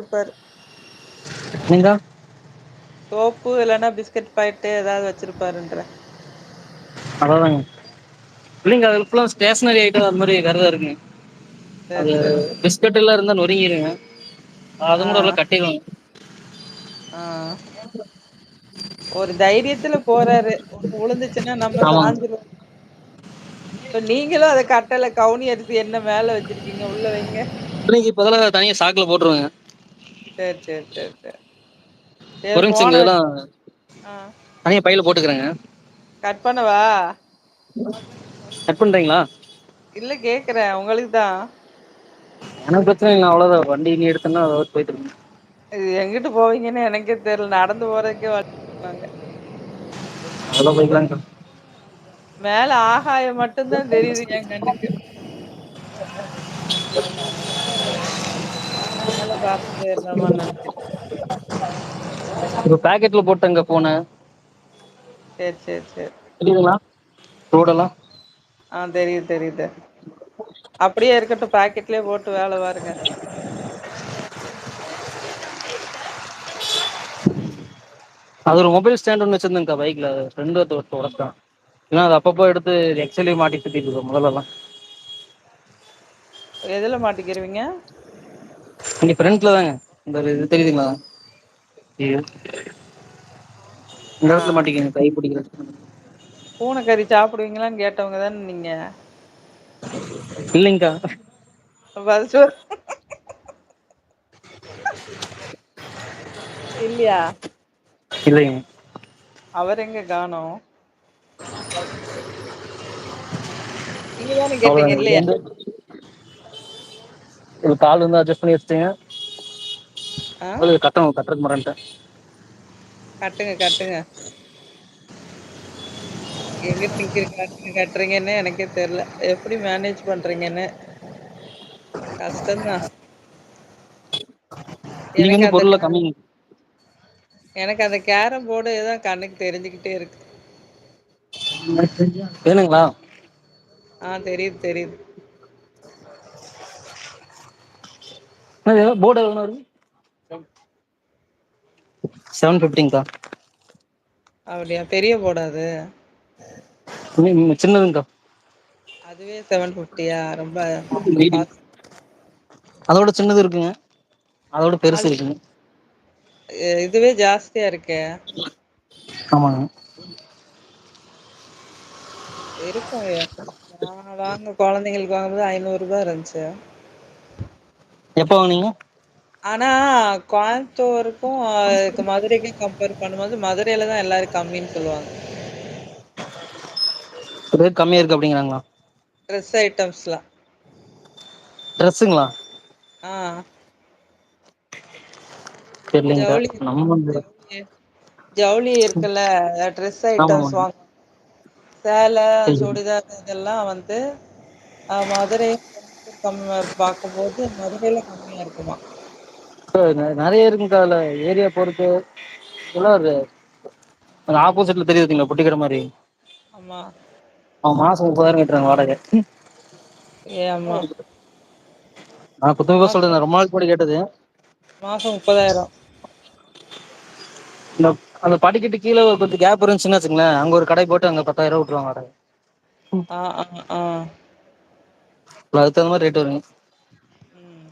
Super. நீங்க soap இல்லன்னா biscuit packet ஏதாவது வச்சிருப்பாருன்ற. அவ்வளதாங்க. இல்லைங்க அது ஃபுல்லா ஸ்டேஷனரி ஐட்டம் அது மாரி வேறதா இருக்குங்க. சரி அது சரி சரி. பிஸ்கட் எல்லா இருந்தா நொறுங்கிருங்க. அது கூட ஓரளவு கட்டிருங்க. ஆ ஒரு தைரியத்துல போறாரு. ஒண்ணு உழுந்துச்சுன்னா நம்ம ஆமாங்க. சாஞ்சிருவோ. இப்ப நீங்களு அத கட்டல கவுனி அரிசி என்ன மேல வச்சிருக்கீங்க உள்ள வைங்க. இல்லைங்க இப்பதெல்லாம் தனியா சாக்குல போட்டுருவேங்க. சேரி சேரி சேரி சேரி. சேரி ஒரு நிமிஷங்க ஃபோன இதெல்லாம் ஆ தனியா பையில போட்டுக்கிறேங்க. கட் பண்ணவா? கட் பண்றீங்களா? இல்ல கேக்குறேன் உங்களுக்குதா. எனக்கு பிரச்சன இல்ல அவ்வளவுதா வண்டி நீ எடுத்தன்னா அது பாட்டுக்கு போயிட்டு இருக்குங்க. இது எங்கிட்டு போவீங்கன்னு எனக்கே தெரியல. நடந்து போறதுக்கே வழி. அதெல்லாம் போய்க்கலாங்க. மேல ஆகாயம் மட்டும்தா தெரியுது என் கண்ணுக்கு. அதனால பறந்து போயிரலாமான்னு நெனைச்சிட்டு இருக்கேன். இப்ப பாக்கெட்ல போட்டேங்க ஃபோன. சேரி சேரி சேரி. தெரியுதுங்களா ரோடெல்லாம்? ஆ தெரியுது தெரியுது. அப்படியே இருக்கட்டும் பாக்கெட்லயே போட்டு வேல பாருங்க. அது ஒரு மொபைல் ஸ்டாண்ட் ஒண்ணு வச்சிருந்தேங்க்கா பைக்ல ஃப்ரெண்ட் ஒருத்தன் ஒடச்சுட்டா. இல்லனா அது அப்பப்போ எடுத்து எக்ஸல்லயே மாட்டி சுத்திட்டு இருப்பேன் மொதலெல்லாம். எதுல மாட்டிக்கிருவீங்க? இங்க ஃப்ரண்ட்ல தாங்க. இந்த இது தெரியுதுங்களா? ஐயோ இந்த ஆ எடத்துல மாட்டிக்குங்க கை புடிக்கிறது. பூன கறி சாப்பிடுவீங்களான்னு கேட்டவங்க தான நீங்க? இல்லைங்க்கா. பதில் சொல். இல்லையா? இல்லைங்க. அவர எங்க காணோம்? நீங்க தான கேட்டீங்க அவ்வளோதாங்க. இது இல்லையா? வந்து ஒரு கால் வந்து அட்ஜஸ்ட் பண்ணி வச்சுட்டேங்க. ஆ அது கட்டணும் கட்டுறதுக்கு மறந்துட்டேன். கட்டுங்க கட்டுங்க. எங்கிட்டு நிக்குது கட்டுறீங்கன்னு எனக்கே தெரியல. எப்படி மேனேஜ் பண்றீங்கன்னு. கஷ்டம்தான். இன்னைக்கு எனக்கு வந்து அந்த பொருள்லாம் கம்மிங்க. எனக்கு அந்த கேரம் போர்டு தான் கண்ணுக்கு தெரிஞ்சுக்கிட்டே இருக்கு. வேணுங்களா? ஆ தெரியுது தெரியுது. போர்டு எவ்வளோண்ணா வருது? 750ங்க்கா. அப்படியா பெரிய போர்டா அது? சின்னதுங்க்கா. அதுவே 750யா ரொம்ப மீடியம். காஸ்ட். அதோட சின்னது இருக்குங்க. அதோட பெருசு அது இருக்குங்க. இதுவே ஜாஸ்தியா இருக்கே. ஆமாங்க. இருக்கும். நான் வாங்க குழந்தைங்களுக்கு வாங்கும்போது ரூ. 500 இருந்துச்சு. எப்ப வாங்குனீங்க? ஆனா கோயம்புத்தூருக்கும் மதுரைக்கும் கம்பேர் பண்ணும்போது மதுரையில தான் எல்லாரும் கம்மின்னு சொல்லுவாங்க. ரேட் கம்மியா இருக்கு அப்படிங்கிறாங்களா? ட்ரெஸ் ஐட்டம்ஸ்லாம். ட்ரெஸ்ஸுங்களா? ஆ தெரியலங்க்கா. ஜவுளி நம்ம ஜவுளி ஜவுளி இருக்குல்ல ட்ரெஸ் ஐட்டம்ஸ் ஆமாமாங்க. வாங்க சேலை சரிங்க. சுடிதார் இதெல்லாம் வந்து மதுரை பார்க்கும்போது மதுரையில கம்மியா இருக்குமா? நிறைய இருக்குங்க்கா அதுல ஏரியா பொறுத்து. இதெல்லாம் அது அந்த ஆப்போசிட்ல தெரியுது பாத்தீங்களா பொட்டிக்கடை மாதிரி. ஆமா. அவன் மாசம் 30,000 கட்டுறாங்க வாடகை. ஆமா. நான் குத்துமதிப்பா மாசம் சொல்றேன். ரொம்ப நாளைக்கு முன்னாடி கேட்டது. மாசம் 30,000. இந்த அந்த படிக்கட்டு கீழே கொஞ்சம் கேப் இருந்துச்சுன்னு வச்சுங்களேன், அங்க ஒரு கடை போட்டு அங்க 10,000 விட்டுருவாங்க வாடகை. ஆ ஆ ஆ அதுக்கு தகுந்த மாதிரி ரேட் வருங்க. ம்.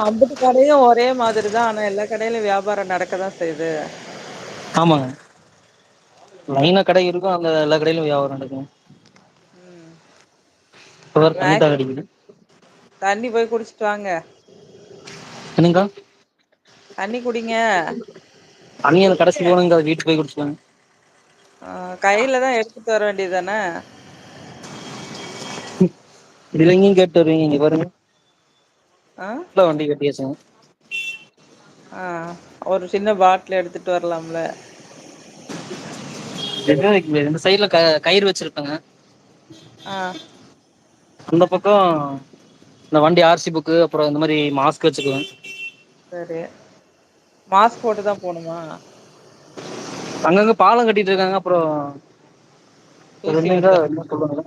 அம்புட்டு கடையும் ஒரே மாதிரிதான். ஆனா எல்லா கடையிலும் வியாபாரம் நடக்கதான் செய்யுது. ஆமாங்க. லைனா கடை இருக்கும். அந்த எல்லா கடையிலும் வியாபாரம் நடக்கும். ம். இப்ப வேற தண்ணி மேக்ஸ் தாக அடிக்குது. தண்ணி போய் குடிச்சிட்டு வாங்க. என்னங்கா? தண்ணி குடிங்க. தண்ணி அந்த கடைசி போகணுங்க்கா. வீட்டுக்கு போய் குடிச்சுக்கலாங்க. கையில தான் எடுத்துட்டு வர வேண்டியதுதானே? இதுல எங்கேயும் கேட்டு வருவீங்க. இங்க பாருங்க. ஆ வண்டி கட்டியாச்சுங்க. ஆ ஒரு சின்ன பாட்டில் எடுத்துட்டு வரலாம்ல. இந்த சைடுல கயிறு வச்சிருப்பேங்க. ஆ அந்த பக்கம் இந்த வண்டி ஆர்சி புக்கு அப்புறம் இந்த மாதிரி மாஸ்க் வச்சுக்குவேன். சரி. மாஸ்க் போட்டு தான் போணுமா? அங்கங்க பாலம் கட்டிட்டு இருக்காங்க. அப்புறம் தூசி என்னங்க வருதா? என்ன சொல்லுங்க.